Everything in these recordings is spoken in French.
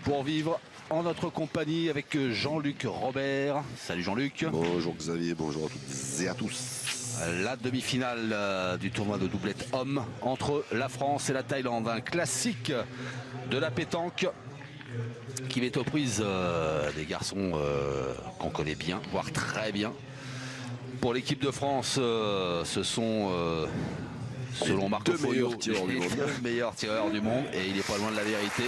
pour vivre en notre compagnie avec Jean-Luc Robert. Salut Jean-Luc. Bonjour Xavier, bonjour à toutes et à tous. La demi-finale du tournoi de doublette homme entre la France et la Thaïlande. Un classique de la pétanque qui met aux prises des garçons qu'on connaît bien, voire très bien. Pour l'équipe de France, ce sont, selon Marco Foglio, les deux meilleurs tireurs du monde. Et il n'est pas loin de la vérité.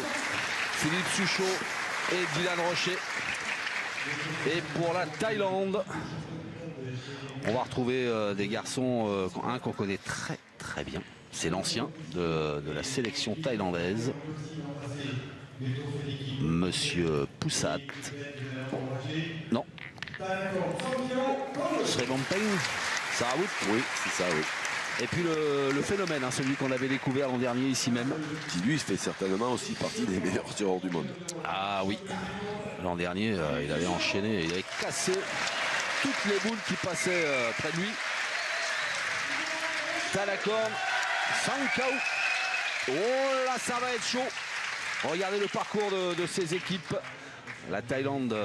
Philippe Suchot et Dylan Rocher. Et pour la Thaïlande, on va retrouver des garçons, un qu'on connaît très très bien. C'est l'ancien de la sélection thaïlandaise, Monsieur Poussat. Non. Srebompeng, Sarawout. Oui, c'est ça, oui. Et puis le phénomène, celui qu'on avait découvert l'an dernier ici même. Qui lui fait certainement aussi partie des meilleurs tireurs du monde. Ah oui. L'an dernier, il avait enchaîné, il avait cassé toutes les boules qui passaient près de lui. T'as la corne, 5 KO. Oh là, ça va être chaud. Regardez le parcours de ces équipes. La Thaïlande,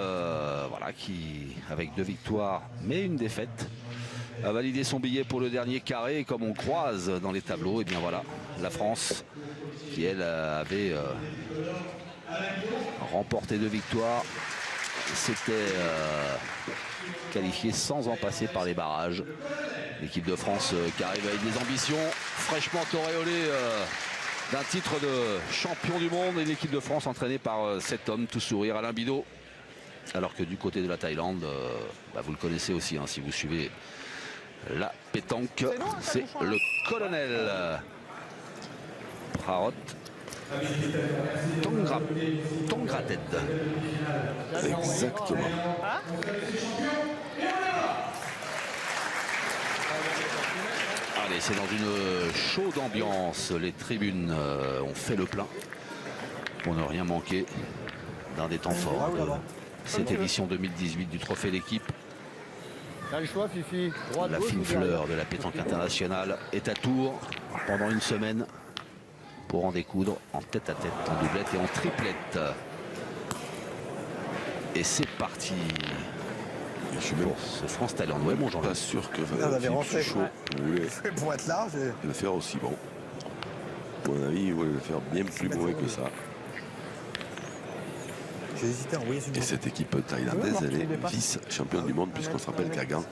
voilà, qui, avec 2 victoires, mais une défaite, a validé son billet pour le dernier carré. Et comme on croise dans les tableaux, et bien voilà, la France, qui elle avait remporté 2 victoires, s'était qualifiée sans en passer par les barrages. L'équipe de France qui arrive avec des ambitions fraîchement auréolées d'un titre de champion du monde, et l'équipe de France entraînée par cet homme tout sourire, Alain Bidot. Alors que du côté de la Thaïlande, vous le connaissez aussi, si vous suivez la pétanque, c'est le colonel Prarot Tongrated. Exactement. Allez, c'est dans une chaude ambiance. Les tribunes ont fait le plein pour ne rien manquer d'un des temps forts de cette édition 2018 du Trophée d'équipe. La fine fleur de la pétanque internationale est à Tours pendant une semaine pour en découdre en tête-à-tête, en doublette et en triplette. Et c'est parti. Je suis même ce France-Thaïlande. Ouais, bon, j'en pas sûr que Philippe Suchot voulait pour être large, le faire aussi bon. À mon avis, il voulait le faire bien plus mauvais que ça. J'ai hésité à envoyer Et cette équipe thaïlandaise, elle est vice-championne du monde, puisqu'on se rappelle qu'à Gand,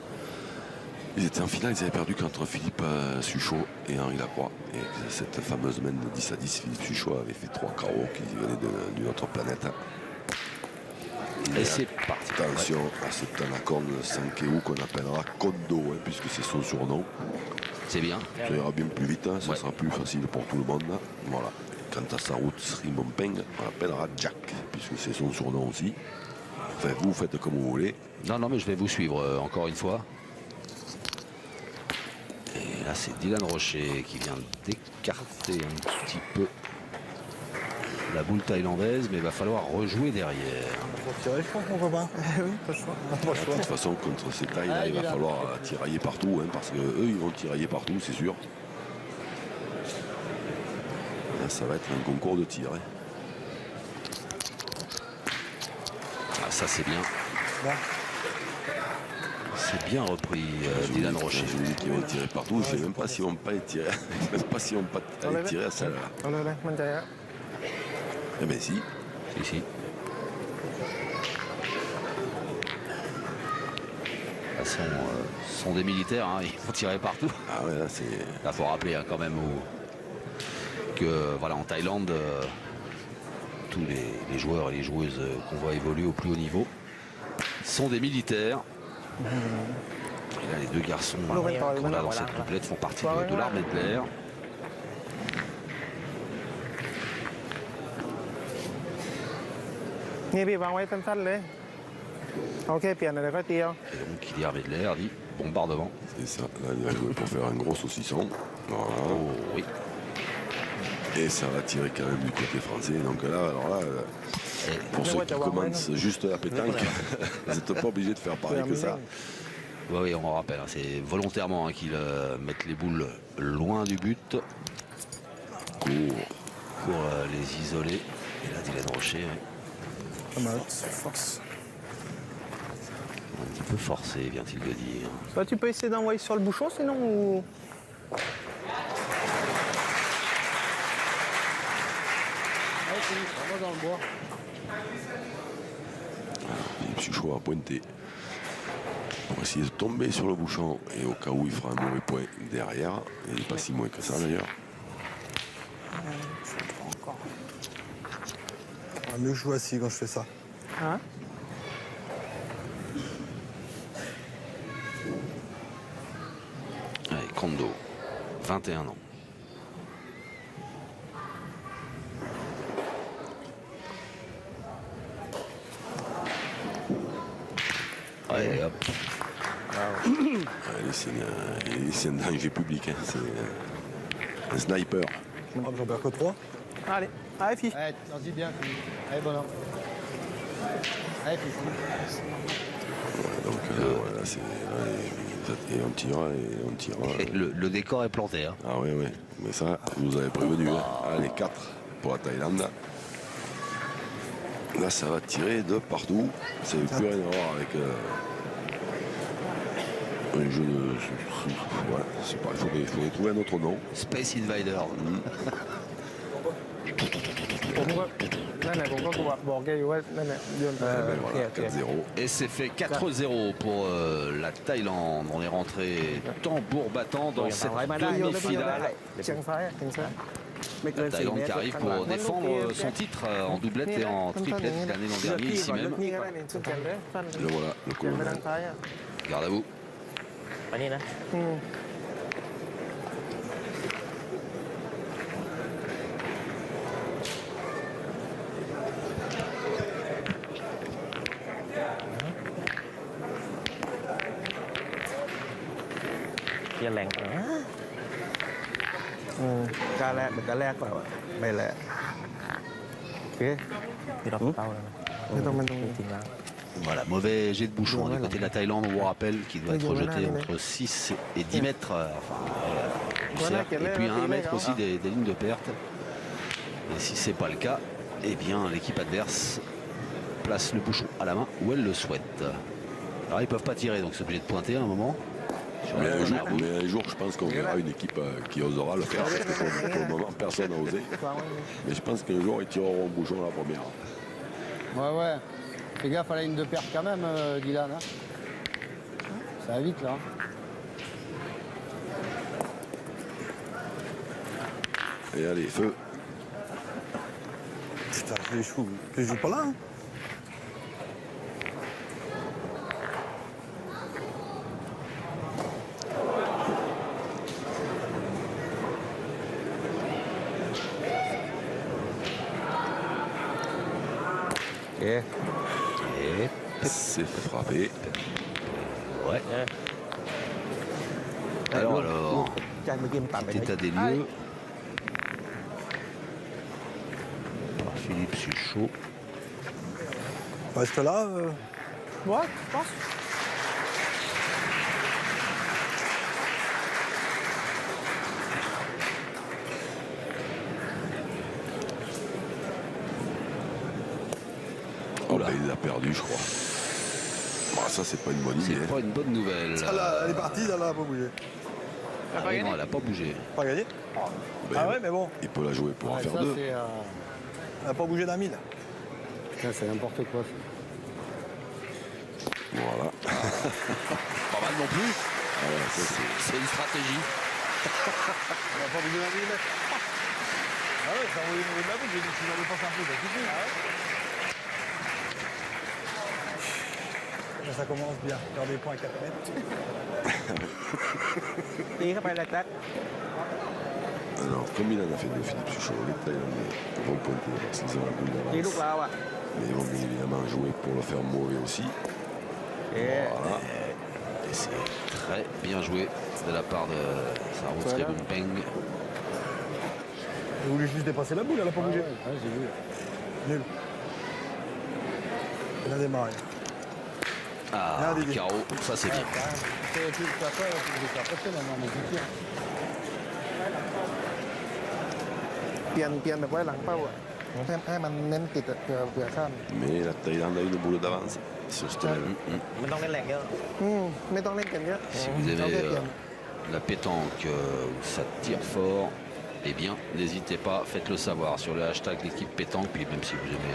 ils étaient en finale, ils avaient perdu contre Philippe Suchot et Henri Lacroix. Et cette fameuse main de 10 à 10, Philippe Suchot avait fait 3 KO qui venaient d'une autre planète. Et c'est parti. Attention à cette anaconde Sankeu qu'on appellera Kondo, puisque c'est son surnom. C'est bien. Ça ira bien plus vite, ça sera plus facile pour tout le monde. Voilà. Quant à sa route Srebompeng, on l'appellera Jack, puisque c'est son surnom aussi. Enfin, vous faites comme vous voulez. Non, mais je vais vous suivre encore une fois. Et là, c'est Dylan Rocher qui vient d'écarter un petit peu la boule thaïlandaise, mais il va falloir rejouer derrière. je pense qu'on va pas. Oui, pas le choix. De toute façon, contre ces tailles-là, il va falloir tirailler partout, parce qu'eux, ils vont tirailler partout, c'est sûr. Là, ça va être un concours de tir. Ah, ça, c'est bien. C'est bien repris, Dylan Rocher. Je vous dis qu'ils vont tirer partout. Je ne sais même pas s'ils vont pas les tirer. Je ne sais même pas s'ils vont pas aller tirer à celle-là. Eh bien, si. Si. Ce sont des militaires, ils vont tirer partout. Ah ouais, là, c'est... Là, faut rappeler quand même que voilà, en Thaïlande, tous les joueurs et les joueuses qu'on voit évoluer au plus haut niveau sont des militaires. Et là, les 2 garçons qu'on a dans cette doublette font partie de l'armée de l'air. Et donc, qui dit armée de l'air dit bombardement. C'est ça, là, il va jouer pour faire un gros saucisson. Voilà. Oh, oui. Et ça va tirer quand même du côté français. Donc là, alors là, pour ceux qui commencent juste la pétanque, vous n'êtes pas obligé de faire pareil que ça. Oui, on rappelle, c'est volontairement qu'ils mettent les boules loin du but pour les isoler. Et là, Dylan Rocher, Pas mal, force. Un petit peu forcé, vient-il de dire. Bah, tu peux essayer d'envoyer sur le bouchon sinon ou... Dans le bois. Philippe Suchot a pointé pour essayer de tomber sur le bouchon et au cas où il fera un mauvais point derrière. Et il n'est pas si moins que ça d'ailleurs. Encore. Mieux que je joue assis quand je fais ça. Hein? Allez, Kondo, 21 ans. Allez, hop. C'est un danger public. Hein. C'est un sniper. J'en perds que 3. Allez, allez, fille. Allez, vas-y bien, Philippe. Allez, bonhomme. Allez, Philippe. Donc voilà, c'est. Et on tire, et on tire. Et le décor est planté. Hein. Ah oui, oui. Mais ça, vous avez prévenu. Hein. Allez, 4 pour la Thaïlande. Là, ça va tirer de partout. Ça ne veut plus rien à voir avec un jeu de. Voilà, c'est pas. Il faudrait trouver un autre nom. Space Invader. ผมก็นั่นแหละผมก็บอกแกอยู่ว่านั่นแหละโยนไป Ben voilà, 4-0. Et c'est fait 4-0 pour la Thaïlande. On est rentré tambour battant dans cette demi-finale. เชียงซ้ายเชียงซ้ายไม่เกิ La น4 Thaïlande เมตร qui arrive pour défendre son titre en doublette et en triplette l'année l'an dernier ici même. นี่ก็ได้นี่สุดกันเลยสั้น Le voilà, le เชียงไปทาง colonel. ซ้ายอ่ะ Garde à vous. ไปนี่นะเชียงแรงกล้าแรกเป็นกล้าแรกเปล่าไม่แรกโอเคมีรอบเป้าแล้วนะไม่ต้องมันต้องจริงๆแล้ว Voilà, mauvais jet de bouchon du côté de la Thaïlande. On vous rappelle qu'il doit être rejeté entre 6 et 10 mètres. Enfin, du cercle. Et puis à 1 mètre aussi des lignes de perte. Et si c'est pas le cas, eh bien l'équipe adverse place le bouchon à la main où elle le souhaite. Alors ils peuvent pas tirer, donc c'est obligé de pointer à un moment. Sur la première boule. Mais un jour, je pense qu'on verra une équipe qui osera le faire. Parce que pour le moment, personne n'a osé. Mais je pense qu'un jour, ils tireront au bouchon la première. Ouais, ouais. Fais gaffe à la ligne de perte quand même, Dylan. Hein. Ça va vite, là. Et allez, feu. Putain, je les joue pas là. Hein. Et C'est frappé. Ouais. Alors, จานเมื่อกี้มันต่ำไป petit état des lieux. Par Philippe Suchot. Reste là. Ouais, je pense. Oh là, il l'a perdu, je crois. Bon, ça, c'est pas une bonne idée. C'est pas une bonne nouvelle. Ah là, elle est partie, là, elle a pas bougé. Ah oui, non, elle n'a pas bougé. Pas gagné. Ben, Ah ouais, mais bon, il peut la jouer pour en Ouais, faire ça, deux. c'est... elle a pas bougé d'un 1000. Putain, c'est n'importe quoi. Ça. Voilà. Pas mal non plus. Ah ouais, ça, C'est une stratégie. Elle a pas bougé d'un 1000. Ah ouais, ça a envoyé une de la boucle, j'ai dit que tu n'avais pas un peu, ça suffit. Là, ça commence bien, faire des points à 4 mètres. ตีเข้าไปแรก Alors, comme il en a fait de Philippe Suchot, les Thaïlandais vont pointer parce qu'ils ont la boule ๆตีลูก d'avance. เราอ่ะ Mais ils vont bien évidemment jouer pour le faire mauvais aussi. เอ๊ะ Voilà. Et c'est très bien joué de la part de Sarwut Rebumpeng. Elle voulait juste dépasser la boule, elle a pas bougé. Ouais, j'ai vu. Nul. Elle a démarré. Ah, Ah, Dédé. carreau, ça c'est bien. C'est plus que ça, tu peux faire passer maintenant, mon petit tir. เปลี่ยนแบบไว้หลังเป้าอ่ะ ให้มันเน้นติดเผื่อข้าม Mais la Thaïlande a une boule d'avance sur ce tonel. ไม่ต้องเล่นแรงเยอะไม่ต้องเล่นกันเยอะ Si vous aimez la pétanque où ça tire fort, eh bien, n'hésitez pas, faites-le savoir sur le hashtag l'équipe pétanque. Puis même si vous aimez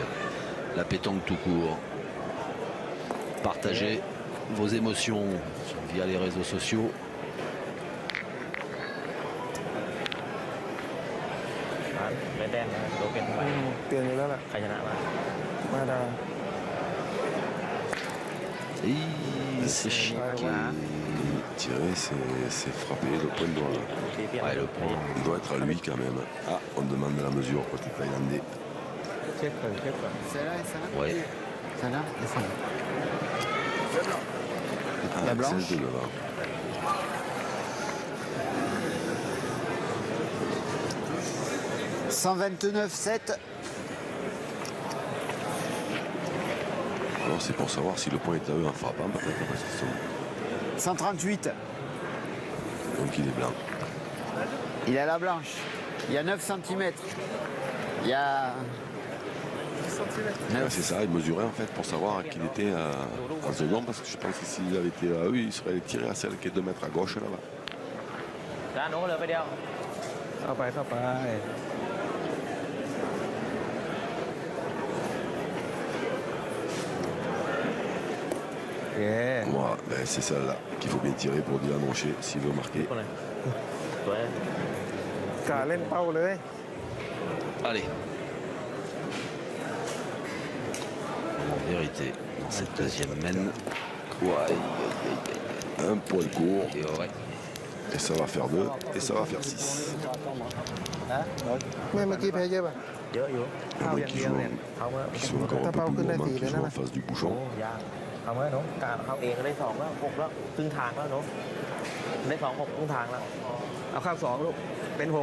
la pétanque tout court, partagez vos émotions via les réseaux sociaux. แดงโดนเป็นเตือนอยู่แล้วแหละใครชนะมาดา C'est chic. Tirer, c'est frapper le point doit. Ouais, le point. Il doit être à lui quand même. Ah, on demande la mesure côté thaïlandais. เช็คก่อน Celle-là et celle-là. Ouais. Celle-là et celle-là. Ah, La blanche. celle de devant. « 129,7. Alors c'est pour savoir si le point est à eux en frappant, peut-être parce qu'ils sont... 138. Donc il est blanc. Il est à la blanche. Il y a 9 cm. Il y a... Ouais, c'est ça, il mesurait en fait pour savoir qu'il était en second, parce que je pense que s'il avait été à eux, il serait allé tirer à celle qui est 2 mètres à gauche là-bas. ด้านโน้นเลยไปเดียวเข้าไปVoilà, ben, c'est celle-là qu'il faut bien tirer pour Dylan Rocher s'il veut marquer. กาเล่นเป้าเลย Allez. En vérité, dans cette deuxième mène. Ouais, Un poil court, et ouais. et ça va faire 2, et ça va faire 6. เมื่อกี้แพ้เยอะป่ะ เยอะอยู่ Il y en a qui jouent, qui sont encore un peu plus gourmands, qui jouent en face du bouchon. ยากเอาไหมน้องการเขาเองก็ได้2แล้ว6แล้วครึ่งทางแล้วน้องได้2 6ครึ่งทางแล้วเอาข้าง2ลูกเป็น6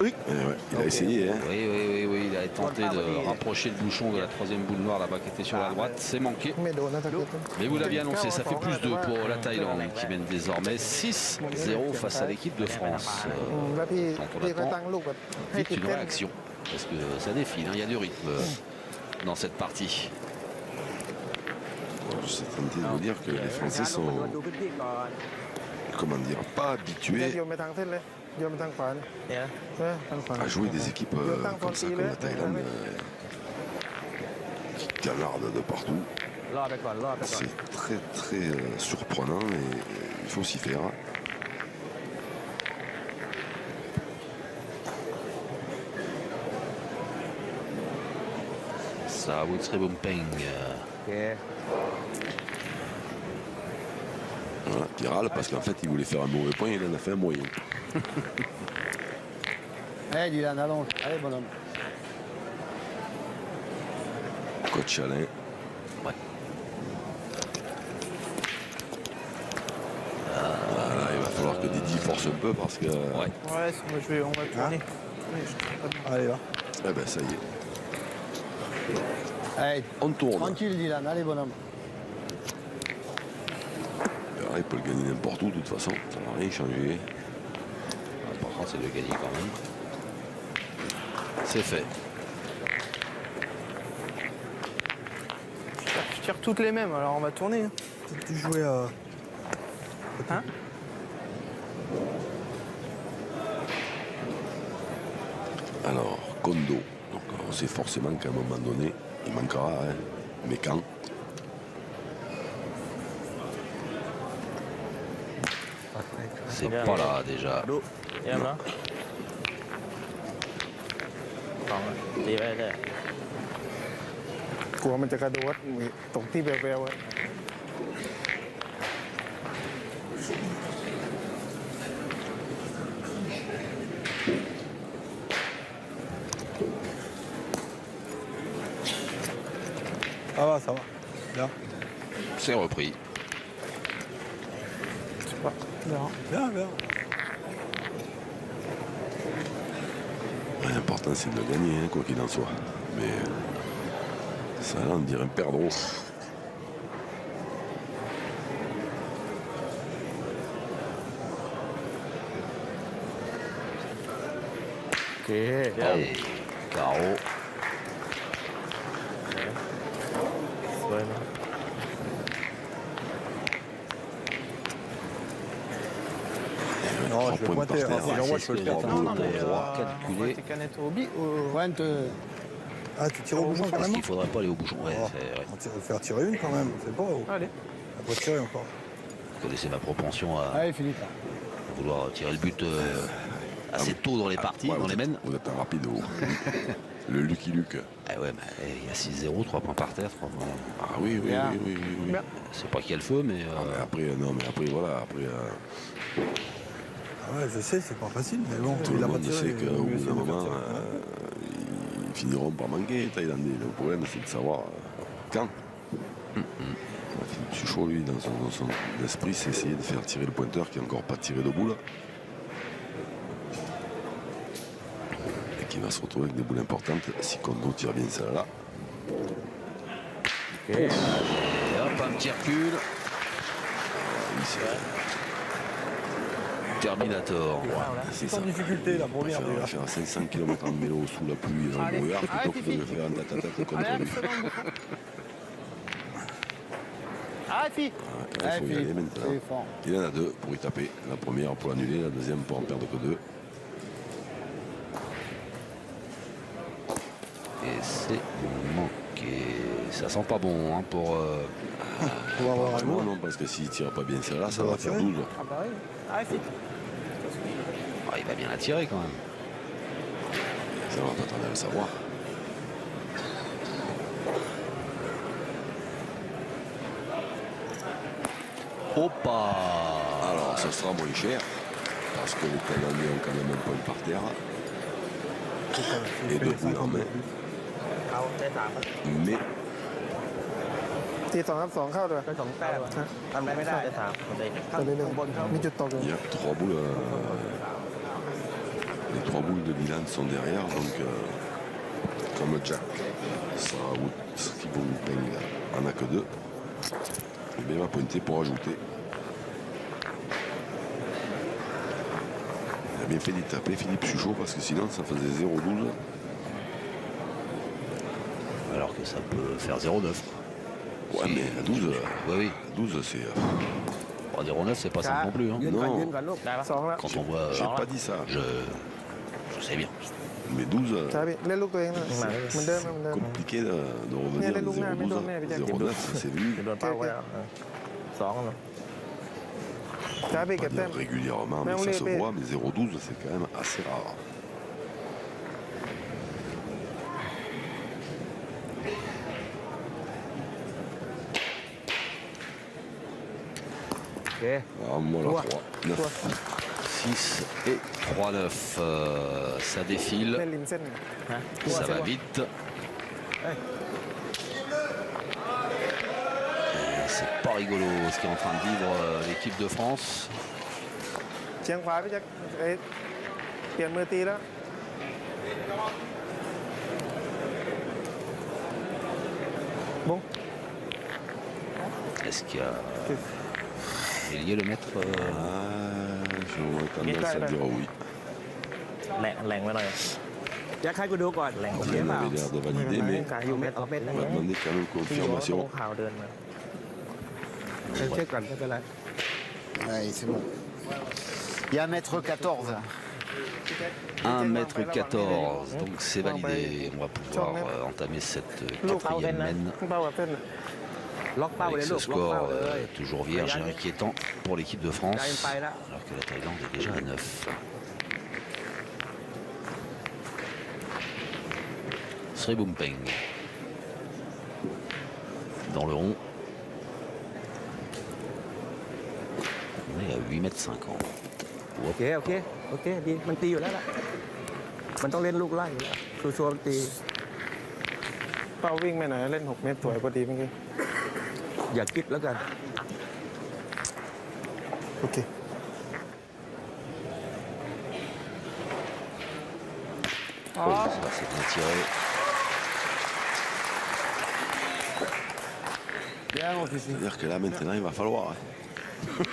Ouais, il a essayé, hein. Oui, il a tenté de rapprocher le bouchon de la troisième boule noire là-bas qui était sur la droite. C'est manqué. ไม่โดนนะตะกี้ Mais vous l'aviez annoncé, ça fait plus 2 pour la Thaïlande qui mène désormais 6-0 face à l'équipe de France. แล้วพี่ Quand on พี่ก็ attend ตั้งลูกแบบให้ vite ติด une เต้น réaction, parce que ça défile, hein, il y a du rythme dans cette partie. Je suis tenté de vous dire que les Français sont, ดูพื้นที่ก่อน comment dire, pas เนี่ย habitués โยนไปทางเส้นเลยโยนไปทางขวาเนี่ย เนี่ย ทางขวา à jouer des équipes comme ça, comme la Thaïlande, qui canardent de partout. รอดไปก่อนรอดไปก่อน C'est très très surprenant et il faut s'y faire. Ça, Woodsley Bumpeng. โอเค Voilà, qui râle parce qu'en fait il voulait faire un mauvais point et il en a fait un moyen. Allez, Dylan, allons. Allez, bonhomme. Coach Alain. Ouais. Voilà, il va falloir que Didi force un peu parce que... Ouais. Ouais, on va tourner. Allez, va. Eh ben ça y est, Allez, on tourne. tranquille, Dylan. Allez, bonhomme. Alors, il peut le gagner n'importe où de toute façon, ça va rien changer. Par contre, c'est de gagner quand même. C'est fait. Je tire toutes les mêmes, alors on va tourner. Tu jouais à... Hein? Alors, Kondo. Donc on sait forcément qu'à un moment donné, il manquera, hein. Mais quand? C'est pas là déjà. ดูเยี่ยมเนาะสองตีไปเลย กลัวมันจะกระโดดตกที่แววๆอะ Ça va. Bien. C'est repris. Bien. L'important c'est de le gagner, hein, quoi qu'il en soit. Mais ça là, on dirait un perdreau. Et carreau. สวยไหม Non, je vais Trois points pointer. par hein. Si terre. j'envoie, je peux le perdre. Non, non, mais, calculé. Tes canettes au bi ou... Pointe, Ah, tu tires au bouchon Est-ce carrément. qu'il faudrait pas aller au bouchon? Ouais, Oh, c'est vrai. on va faire tirer une quand même, c'est pas. Allez. On va tirer encore. Vous connaissez ma propension à allez Philippe. vouloir tirer le but assez tôt dans les parties, Ouais, dans les mènes. Vous êtes un rapide. Le Lucky Luke. Ah ouais, mais il y a 6-0, 3 points par terre. 3 points. Ah oui, oui, Bien. oui, oui, oui, oui. Bien. C'est pas qu'il y a le feu, mais Ah, mais après, non, mais après, voilà, après, Ah ouais, je sais, c'est pas facile, mais bon, tout il le a pas monde tiré. sait il qu'au vaut mieux bout essayer d'un de faire moment, tirer. ils finiront par manquer, les Thaïlandais. Le problème, c'est de savoir quand. Philippe Suchot, lui, dans son esprit, c'est essayer de faire tirer le pointeur qui n'est encore pas tiré debout, là. Et qui va se retrouver avec des boules importantes si Kondo tire bien celle-là. et hop, un petit recul. Oui, c'est Terminator. c'est C'est en ça. difficulté la On va première faire, on va déjà. faire 500 km en vélo sous la pluie et dans le brouillard plutôt que de le faire en tête-à-tête contre lui. Allez Philippe. Il faut y aller maintenant. C'est fort. Il en a deux pour y taper. La première pour l'annuler, la deuxième pour en perdre que deux. Et c'est manqué. Ça sent pas bon hein, pour... On va avoir un Non, mot. non, parce que s'il tire pas bien celle-là, ça va va faire tirer. 12. Ah bah oui. Allez, Philippe. Ah, il va bien la tirer quand même. Ça va pas tarder à le savoir. Opa. Alors, ça sera moins cher. Parce que les Thaïlandais ont quand même un point par terre. Et deux boules en main. เอาได้3ครับ Mais ทีสองครับ2เข้าด้วย ได้2แต้มทำได้ไม่ได้ได้3คนเอง ตัวนี้หนึ่งมีจุดตกอยู่ il y a trois boules. Les trois boules de Dylan sont derrière. Donc, comme Jack sera qui vont en a que deux. Et bien, il va pointer pour ajouter. Il a bien fait d'y taper Philippe Suchot parce que sinon ça faisait 0-12. Alors que ça peut faire 0,9. Ouais, Si, mais à 12, oui, oui. à 12 c'est. Bon, 0,9, c'est pas simple non plus. Hein. ยืนก่อน Non. ยืนก่อนลูกได้ปะ 2แล้ว Quand on voit... J'ai pas dit ça. Je sais bien. Mais 12, ใช่พี่เล่นลูกตัวเองนะเหมือนเดิมเหมือนเดิม compliqué de revenir Mais de les loups, mais 0-12. non, mais bien, 0-9, ça c'est vu. จะโดนเป้าไว้แล้ว2เนาะ ใช่พี่ Pas เก็บแต้ม dire régulièrement, mais Mais on ça les se paie. voit. Mais 0-12, c'est quand même assez rare. Ok. Alors, moi, Toi. 3, 9. 6 et 3-9. Ça défile. เล่นริมเส้น Ça va vite. Et c'est pas rigolo ce qu'est en train de vivre l'équipe de France. เชียงขวาพี่แจ็คเอ้ยเปลี่ยนมือตีแล้ว bon Est-ce qu'il y a... Elie le maître J'aurais tendance à dire oui. แรงไว้หน่อยอยากให้กูดูก่อนแรงโอเค Il เปล่า avait l'air de valider, mais กายอยู่เม็ดเอาเม็ด on va demander quand même ที่อยู่ว่าล confirmation. งข่าวเดินมาเช็คก่อนไม่เป็นไร Allez, c'est bon. Il y a 1m14. 1m14, donc c'est validé. On va pouvoir entamer cette ลูกเป้าเส้น quatrième นะ mène เป้าแบบเส้น ล็อกเป้าเลย avec ลู ce กล็อกเป้า score เลย toujours vierge et inquiétant pour l'équipe de France, กายไปแล้ว alors que la Thaïlande est déjà à 9. Sri Bumpeng dans le rond. On est à 8m50. โอเคโอเคโอเคดีมันตีอยู่แล้วล่ะมันต้องเล่นลูกไล่อยู่แล้วชัวร์ๆมันตี เป้าวิ่งไปไหนเล่น6 เมตรสวยพอดีเมื่อกี้ อย่าคิดแล้วกัน โอเค Oh, ça c'est bien tiré. Bien, mon fils. C'est-à-dire que là, maintenant, il va falloir. Hein.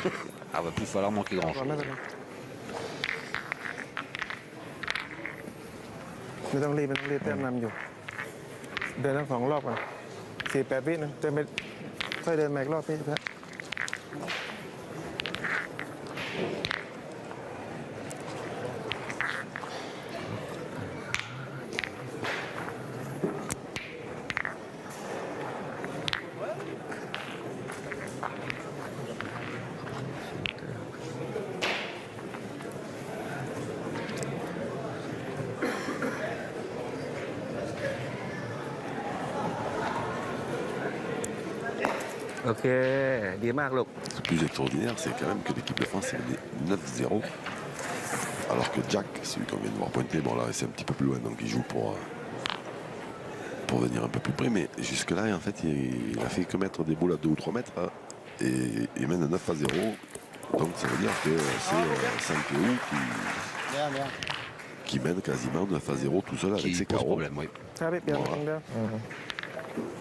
Ah, va plus falloir manquer grand ก่อน chose. ไม่เป็นไร ไม่ต้องรีบแต้มนำอยู่ เดินทั้ง2 รอบก่อน4-8 วินะเดินไปค่อยเดินมาอีกรอบพี่แพท โอเคดีมากลูก Ce plus extraordinaire, c'est quand même que l'équipe de France est menée 9-0. Alors que Jack, celui qu'on vient de voir pointer, bon là c'est un petit peu plus loin, donc il joue pour venir un peu plus près. Mais jusque-là, en fait, il a fait que mettre des boules à 2 ou 3 mètres. Et il mène 9-0. Donc ça veut dire que c'est Saint-Cloud qui mène quasiment 9-0 tout seul avec ses pose carreaux. problème, oui. ครับพี่เปลี่ยน Voilà. ตรงเดียว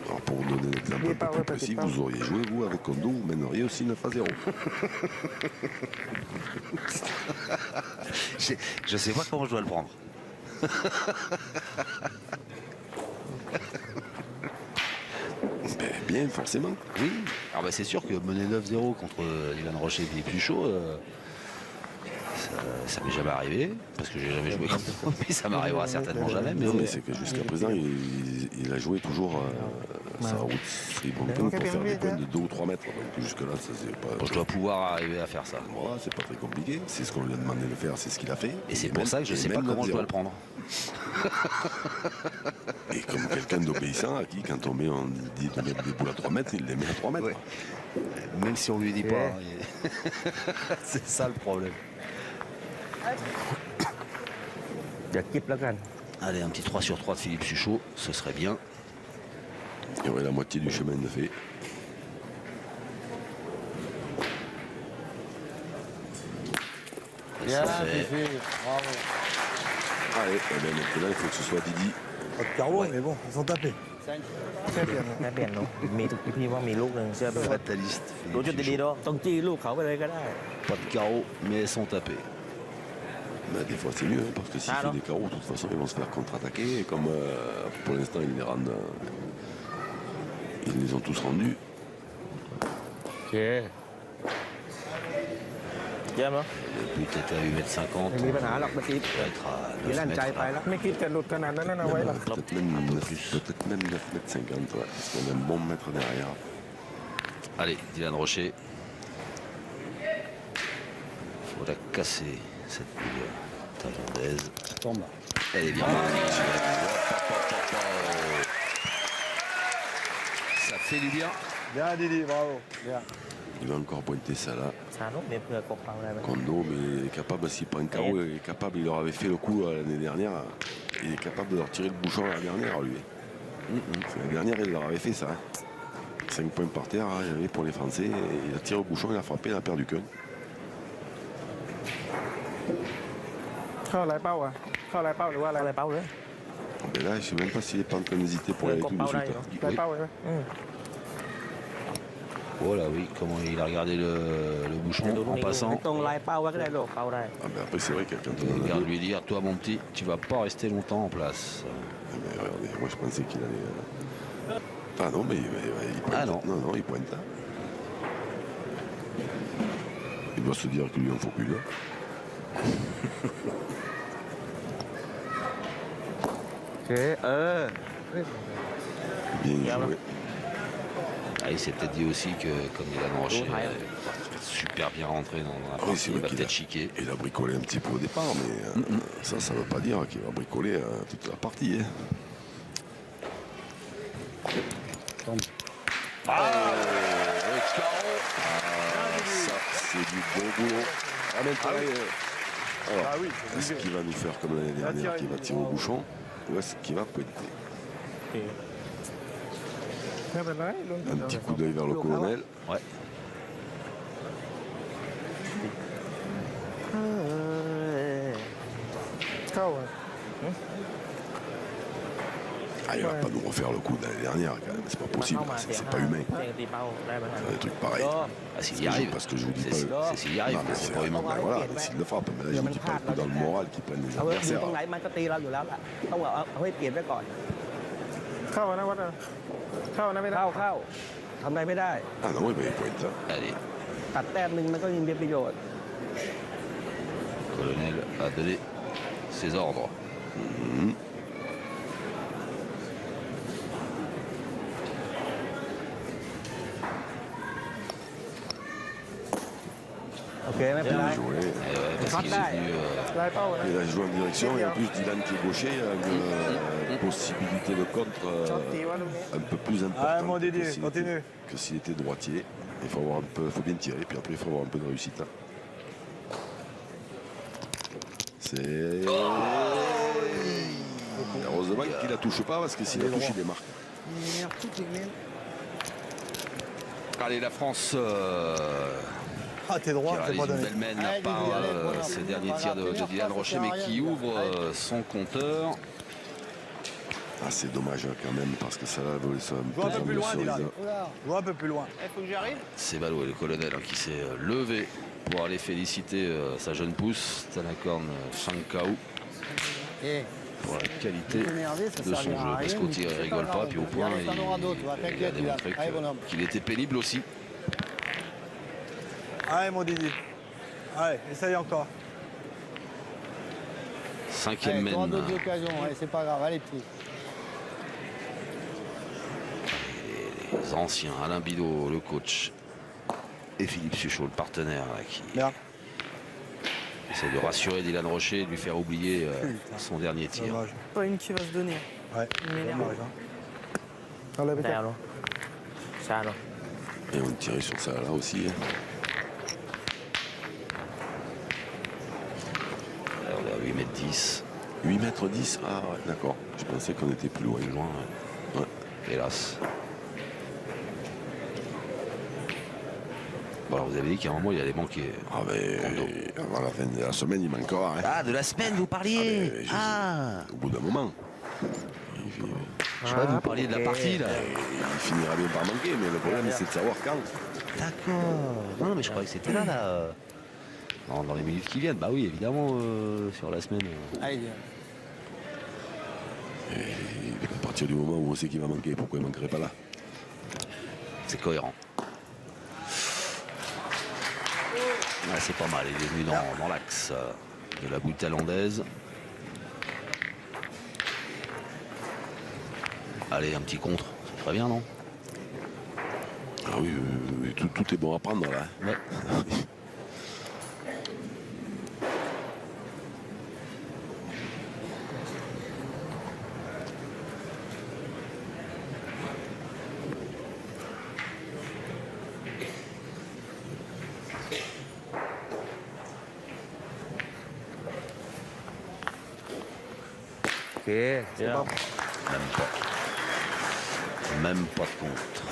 Alors pour vous donner un exemple un peu plus précis, vous auriez joué, vous, avec Kondo, vous mèneriez aussi 9-0. Je sais pas comment je dois le prendre. Ben, bien, forcément. Oui, alors bah, c'est sûr que mener 9-0 contre Dylan Rocher et Philippe Suchot, ça m'est jamais arrivé, parce que j'ai jamais joué comme ça, mais ça m'arrivera certainement jamais. Non, mais c'est que jusqu'à présent, il a joué toujours sa route Sri-Lanka pour faire des points de 2 ou 3 mètres. Donc jusque-là, ça c'est pas... Bon, je dois pouvoir arriver à faire ça. Voilà, c'est pas très compliqué. C'est ce qu'on lui a demandé de faire, c'est ce qu'il a fait. Et c'est pour ça que je sais pas comment je dois le prendre. Et comme quelqu'un d'obéissant à qui, quand on dit de mettre des boules à 3 mètres, il les met à 3 mètres. Ouais. Même si on lui dit pas. C'est ça le problème. อย่าคิดแล้วกัน Allez, un petit 3 sur 3 de Philippe Suchot, ce serait bien. Et ouais, la moitié du chemin de fait. Et Bien, ça fait... Fifi, bravo. Allez, et bien maintenant, il faut que ce soit Didi. Pas de carreau, mais bon, ils sont tapés. แค่เปลี่ยน แค่เปลี่ยนเนาะมีพี่ว่ามีลูกหนึ่งเชื่อพี่ว่า Fataliste. รู้ Philippe จุดดีๆ Suchot. เนาะต้องจี้ลูกเขาไปเลยก็ได้ Pas de carreau, mais elles sont tapées. Ben, des fois, c'est mieux, hein, parce que s'il Ah, fait non. des carreaux, de toute façon, ils vont se faire contre-attaquer. Et comme pour l'instant, ils les rendent. Ils les ont tous rendus. โอเค เยี่ยมเนาะ Le but était à 8,50 m. ไม่มีปัญหาหรอกเมื่อกี้ Il va être à มี 9 ลั่นใจ mètres. ไปแล้วไม่คิดจะหลุดขนาดนั้นนะไว้หรอก Peut-être même 9,50 m, ouais, parce qu'on a un bon mètre derrière. Allez, Dylan Rocher. Il faut la casser, cette boule thaïlandaise. Ça tombe. Elle est bien partie. Ça fait du bien. Bien, Didi, bravo. Bien. Il va encore pointer ça là. ชานุเนี่ยเพื่อกบเปาได้ไหม Kondo, mais il est capable, s'il prend un carreau, il est capable, il leur avait fait le coup l'année dernière, il est capable de leur tirer le bouchon la dernière, lui. La dernière, il leur avait fait ça. 5 points par terre, il y avait pour les Français, et il a tiré au bouchon, il a frappé, il a perdu qu'un. เข้าอะไรเป้าอ่ะเข้าอะไรเป้าหรือว่าอะไร อะไรเป้าเลย Mais là, je ne sais même pas s'il est pas en train d'hésiter pour aller tout de suite. อะไรเป้าใช่ไหม Voilà, oui, comment il a regardé le bouchon ดูลูก en นี้ passant. ตรงลายเป้าไว้ก็ได้ลูกเป้าได้ Ah, mais après, c'est vrai que quand on Il en a regarde deux, lui dire, toi mon petit, tu vas pas rester longtemps en place. ah, mais regardez, moi je pensais qu'il allait. Ah non, mais il pointe. Ah non. Non, il pointe là. Il doit se dire qu'il lui en faut plus là. โอเค Bien joué. Ah, il s'est peut-être dit aussi que comme il a Rocher super bien rentré dans la Ah oui, partie, c'est il vrai va qu'il peut-être chiquer. Il a bricolé un petit peu au départ, mais ça ne veut pas dire qu'il va bricoler toute la partie. Hein. Tombe. Ça, c'est du bon boulot. Ah, maintenant, alors, Ah oui, est-ce qu'il va nous faire comme l'année dernière, qu'il va tirer au bouchon, ou est-ce qu'il va pointer? ไม่เป็นไรลุ้น Un petit coup d'œil vers le colonel. Ouais. เข้าอ่ะ Ah, il va pas nous refaire le coup de l'année dernière, quand même. C'est pas possible, c'est pas humain. เด้งตีเป้าได้เหมือนกัน Des trucs pareils. โดม Ah, s'il y arrive. Parce que je vous dis C'est pas. s'il y arrive, Non, mais c'est pas humain. ben voilà, s'il le frappe. Mais là, je vous dis pas le coup dans le moral qui prennent les เอาไว้อยู่ adversaires. ตรงไหนมันก็ตีเราอยู่แล้วล่ะต้องเอาให้เปลี่ยนไว้ก่อน เข้านะวัดนะเข้านะไม่ได้ เข้าทำอะไรไม่ได้ Ah non, oui, ben, il faut être ça. Allez, ตัดแต้มหนึ่งมันก็ยังมีประโยชน์ colonel a donné ses ordres. Ok, mais Bien là, joué. Eh ouais, parce qu'il est venu, ลายเป้านะ Il a joué en direction et en plus Dylan qui est gaucher a une possibilité de contre ตีว่าลูกนี้ un peu plus Ah, importante mon Didier, que s'il continue. était- que s'il était droitier. Il faut avoir un peu, faut bien tirer, puis après il faut avoir un peu de réussite. Hein. C'est heureusement qu'il la touche pas parce que s'il la touche il les marque. Allez, la France Ah, t'es qui droit, c'est réalise pas une donné. belle mène Allez, par Didier, allez, voilà, ces on derniers va tirs de la Dylan première Rocher, fois, mais ça qui sert à ouvre rien. son compteur. Ah, c'est dommage hein, quand même parce que ça va voler ça Joue un peu plus loin, sur Dylan. les- Oula. Joue un peu plus loin. il faut que j'arrive. C'est Ballot et le colonel hein, qui s'est levé pour aller féliciter sa jeune pousse, Tanakorn Shankau, Eh, pour la qualité t'énerver, ça de son servira jeu. à Parce rien, qu'au tir, mais il c'est rigole pas pas, grave. puis au point, Il y en aura d'autres, toi, il a t'inquiète, démontré Dylan. Allez, bonhomme. qu'il était pénible aussi. Allez, mon Didier. Allez, essaye encore. Cinquième Allez, t'auras mène. d'autres occasions, allez, c'est pas grave, allez, petit. Les anciens, Alain Bidot, le coach, et Philippe Suchot, le partenaire, là, qui Merde. essaie de rassurer Dylan Rocher et de lui faire oublier son dernier tir. Dommage. Pas une qui va se donner. Ouais, m'énerve. dommage. Hein. เอาเลยไป แต้ เจ้าม ลงชาลง Et on tirait sur ça là aussi. Hein. Là, on est à 8 mètres 10. 8 mètres 10, ah ouais, d'accord. Je pensais qu'on était plus loin. Plus loin, ouais. Ouais. Hélas. Bon, alors vous avez dit qu'à un moment il allait manquer. Ah ben, avant la fin de la semaine, il manquera. Hein. Ah, de la semaine vous parliez. mais je- Ah, Au bout d'un moment, je croyais que vous parliez de la partie là. il finira bien par manquer, mais le problème c'est de savoir quand. D'accord. Non, mais je croyais que c'était là, là. Dans les minutes qui viennent, bah oui, évidemment, sur la semaine. Allez, Dylan. Et à partir du moment où on sait qu'il va manquer, pourquoi il ne manquerait pas là? C'est cohérent. Ouais, c'est pas mal, il est venu dans l'axe de la boutte thaïlandaise. Allez, un petit contre, c'est très bien, non? Ah oui, tout est bon à prendre là. Ouais. Ok, c'est bon. Même pas. Même pas de contre.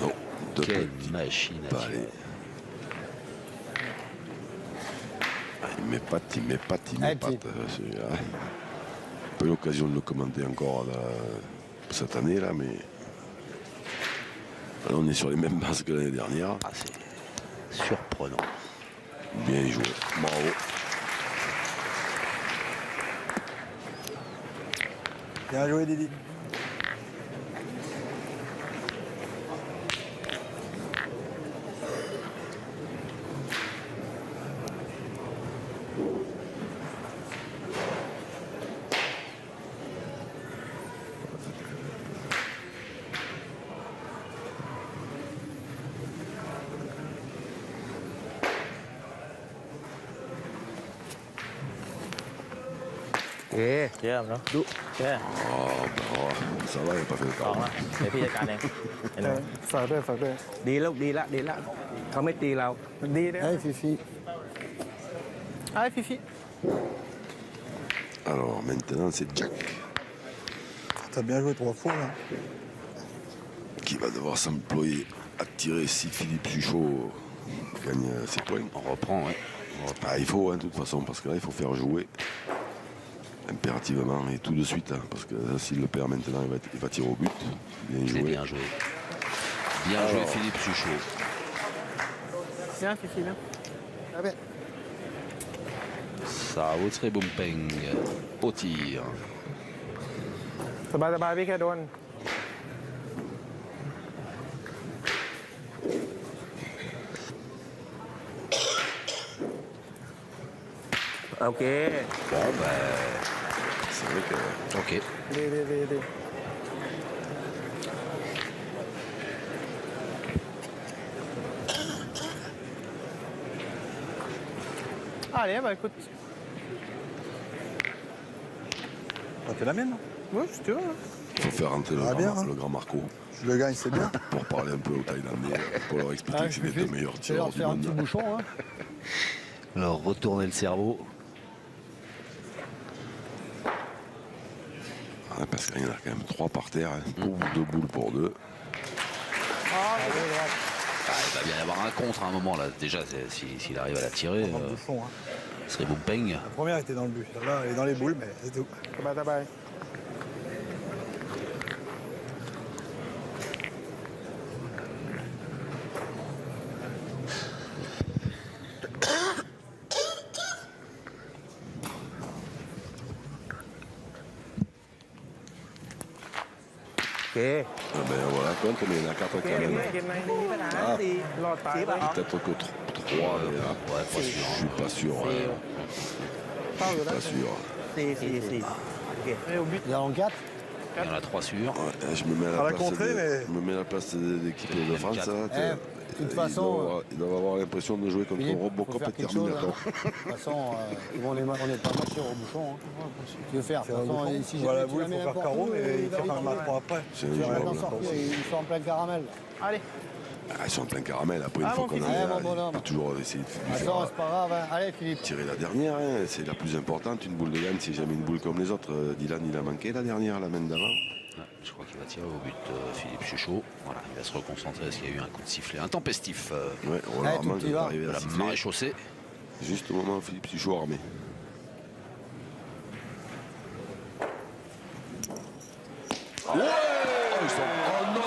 Non, deux Quelle petits machine à pas tirer. aller. Ah, il m'épate, il m'épate, il Allez, m'épate. Pas eu l'occasion de le commenter encore là, cette année là, mais là, on est sur les mêmes bases que l'année dernière. Ah, c'est surprenant. Bien joué, bravo. Bien joué, Didi. Ok, เยี่ยมเนาะดุโอเค Oh, bah, ça va, il n'a pas fait le สอง temps. ละเดี๋ยวพี่จัดการเองเห็นไหม ฝากด้วยฝากด้วย ดีแล้วดีละดีละเขาไม่ตีเรา ดีนะ Allez, Fifi. Allez, Fifi. Alors maintenant, c'est Jack T'as bien joué 3 fois là. qui va devoir s'employer à tirer si Philippe Suchot gagne ses points. On reprend, ouais. Ah, il faut, hein, de toute façon, parce que là, il faut faire jouer Impérativement et tout de suite, hein, parce que s'il le perd maintenant, il va tirer au but. Bien C'est joué. bien joué. Bien joué Philippe Suchot. Bien, Fifi, bien. Ah ben, Ça Outre Bumpeng au tir. สบายสบายพี่แค่โดน โอเค Bon ben, C'est vrai que ok. ดีดีดีดีAllez, bah écoute. Ah, t'es la mienne, non? Oui, si tu veux. Hein. il faut faire rentrer Ah, bien, hein. le grand Marco Je le gagne, c'est bien. pour parler un peu aux Thaïlandais, pour leur expliquer que c'est les deux meilleurs tu vas leur tireurs du faire un petit monde. bouchon. Hein. Alors retourner le cerveau. Ouais, parce qu'il y en a quand même 3 par terre, hein. Pour 2 boules pour 2. Ah, il va bien y avoir un contre à un moment là. Déjà, s'il arrive à la tirer, Dans le bouchon, hein. ce serait Bumpeng. La première était dans le but. Là, elle est dans les boules, mais c'est tout. สบายสบาย โอเค Ah ben voilà, compte, mais il y en a 4 quand เกม même. ในเกมในไม่มีปัญหา Ah. สี่รอดตายไป Peut-être que 3, Ouais, pas je sûr. suis pas sûr. เป้าอยู่แล้ว Pas sûr. 4โอเค ไม่au but Il y en a 4. Il y en a 3 sûrs. Ouais, je me mets à À la la place, contrée, mais- je me mets à la place de l'équipe de France. quatre. Là, De toute façon, ils doivent avoir l'impression de jouer contre Philippe, un robot faut faire complètement quelque chose. Terminator. De toute façon, on n'est pas marché au bouchon. Hein. Tu veux faire. De C'est toute un façon, bouchon. si Voilà, la tu boule, la il mets faut faire n'importe carreau, où, mais il va faut faire un vite, match après. C'est Tu vas pas t'en injouable. sortir, ils sont en plein caramel. Allez, Ah, ils sont en plein caramel. Après, une Ah, fois mon qu'on fils. en est Ouais, là, mon bonhomme. il faut toujours essayer de lui Attends, faire c'est pas grave. Hein. Allez, Philippe. tirer la dernière. Hein. C'est la plus importante. Une boule de gagne, c'est jamais une boule comme les autres. Dylan, il a manqué la dernière, la main d'avant. Ouais, je crois qu'il va tirer au but Philippe Suchot. Voilà, il va se reconcentrer parce qu'il y a eu un coup de sifflet intempestif Ouais, Allez, Roland tout Armand petit est va. arrivé de à la siffler. maréchaussée. Juste au moment où Philippe Suchot armé. Ouais, oh non.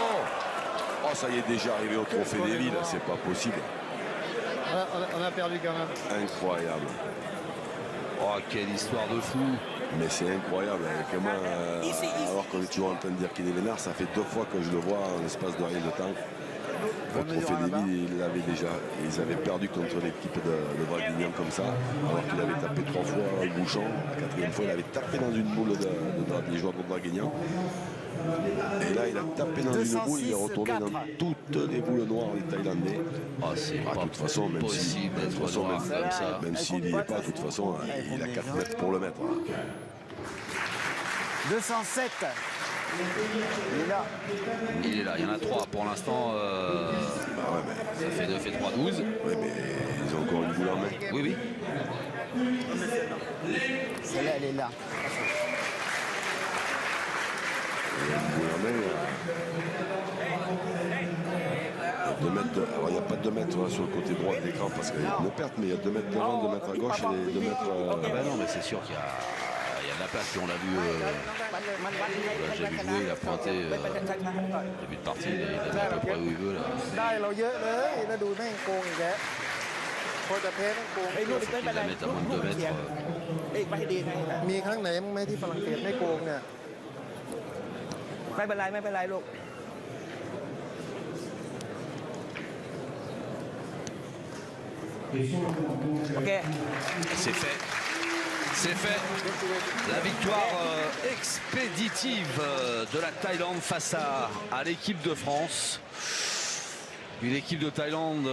Oh, ça y est, déjà arrivé au Trophée des Villes. C'est pas possible. On a perdu quand même. Incroyable. Oh, quelle histoire de fou. Mais c'est incroyable. Comment, alors qu'on est toujours en train de dire qu'il est vénard, ça fait 2 fois que je le vois en l'espace de rien de temps. Au Trophée des Villes, il l'avait déjà. Ils avaient perdu contre l'équipe de Draguignan comme ça, alors qu'il avait tapé 3 fois le bouchon. La 4e fois, il avait tapé dans une boule des joueurs de Draguignan. Et là, il a tapé dans une boule, il est retourné dans toutes les boules noires des Thaïlandais. Ah, c'est Ah, pas de toute façon, même si, possible de toute d'être façon, noir comme ça. même s'il n'y est pas, de toute façon, il a 4 mètres pour le mettre. 207. Il est là. Il est là, il y en a 3 pour l'instant. Bah ouais, mais, Ça fait 3, 12. ouais, mais ils ont encore une boule en main. Oui, oui. Celle-là, elle est là. Il y a une boule en main. Alors il n'y a pas 2 mètres sur le côté droit de l'écran parce qu'il y a une perte, mais il y a 2 mètres devant, 2 mètres à gauche et 2 mètres. Ah bah non, mais c'est sûr qu'il y a de la place. Puis on l'a vu, j'ai vu jouer, il a pointé début de partie, il a mis à peu près où il veut. Là. ได้เราเยอะเลยแล้วดูแม่งโกงอีกแล้วพอจะแพ้แม่งโกง ไอ้ลูก Faut qu'il la mette à moins de 2 mètres. เอ้ยไปให้ดีไง มีครั้งไหนมั้งไหมที่ฝรั่งเศสไม่โกงเนี่ย ไม่เป็นไรไม่เป็นไรลูก โอเค C'est fait. C'est fait. La victoire expéditive de la Thaïlande face à l'équipe de France. Une équipe de Thaïlande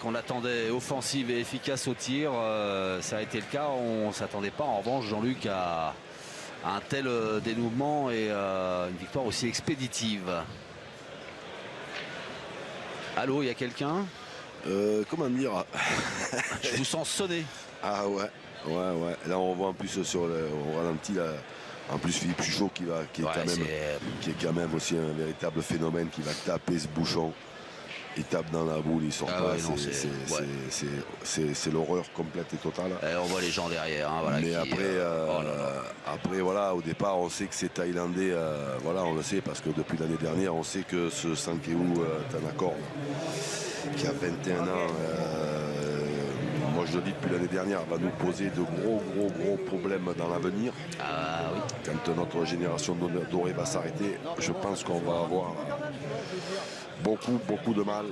qu'on attendait offensive et efficace au tir. Ça a été le cas. On ne s'attendait pas en revanche, Jean-Luc, à un tel dénouement et une victoire aussi expéditive. Allô, il y a quelqu'un? Comment dire? Je vous sens sonner. Ah ouais, ouais. Là on voit en plus au ralenti là, en plus Philippe Suchot qui est quand même aussi un véritable phénomène qui va taper ce bouchon. Ils tapent dans la boule, ils sortent Ah pas. ouais, non, C'est l'horreur complète et totale. On voit les gens derrière. Hein, voilà, mais qui, après, voilà, au départ, on sait que ces Thaïlandais, voilà, on le sait parce que depuis l'année dernière, on sait que ce Sankeu Tanakor, qui a 21 ans, moi je le dis depuis l'année dernière, va nous poser de gros problèmes dans l'avenir. Ah, oui. Quand notre génération dorée va s'arrêter, je pense qu'on va avoir beaucoup de mal.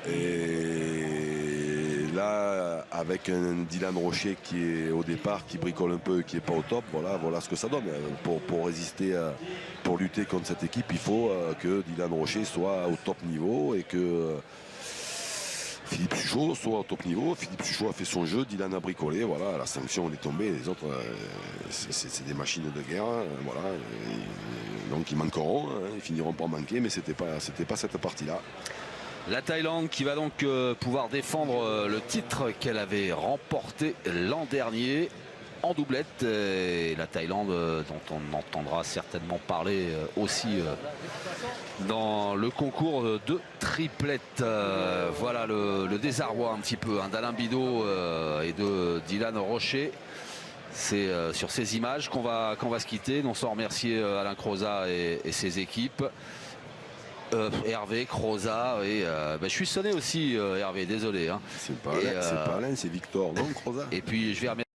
Et là, avec un Dylan Rocher qui est au départ, qui bricole un peu, qui n'est pas au top, voilà ce que ça donne. Pour résister, pour lutter contre cette équipe, il faut que Dylan Rocher soit au top niveau et que Philippe Suchot soit au top niveau. Philippe Suchot a fait son jeu, Dylan a bricolé, voilà, la sanction est tombée, les autres c'est des machines de guerre, voilà. Donc ils manqueront, ils finiront par manquer, mais c'était pas cette partie-là. La Thaïlande qui va donc pouvoir défendre le titre qu'elle avait remporté l'an dernier en doublette. Et la Thaïlande dont on entendra certainement parler aussi dans le concours de triplette. Voilà le désarroi un petit peu d'Alain Bidot et de Dylan Rocher. C'est sur ces images qu'on va se quitter. Donc sans remercier Alain Crozat et ses équipes. Hervé, Crozat et je suis sonné aussi Hervé, désolé. Hein. C'est pas Alain, c'est Victor, non Crozat. Et puis je vais remercier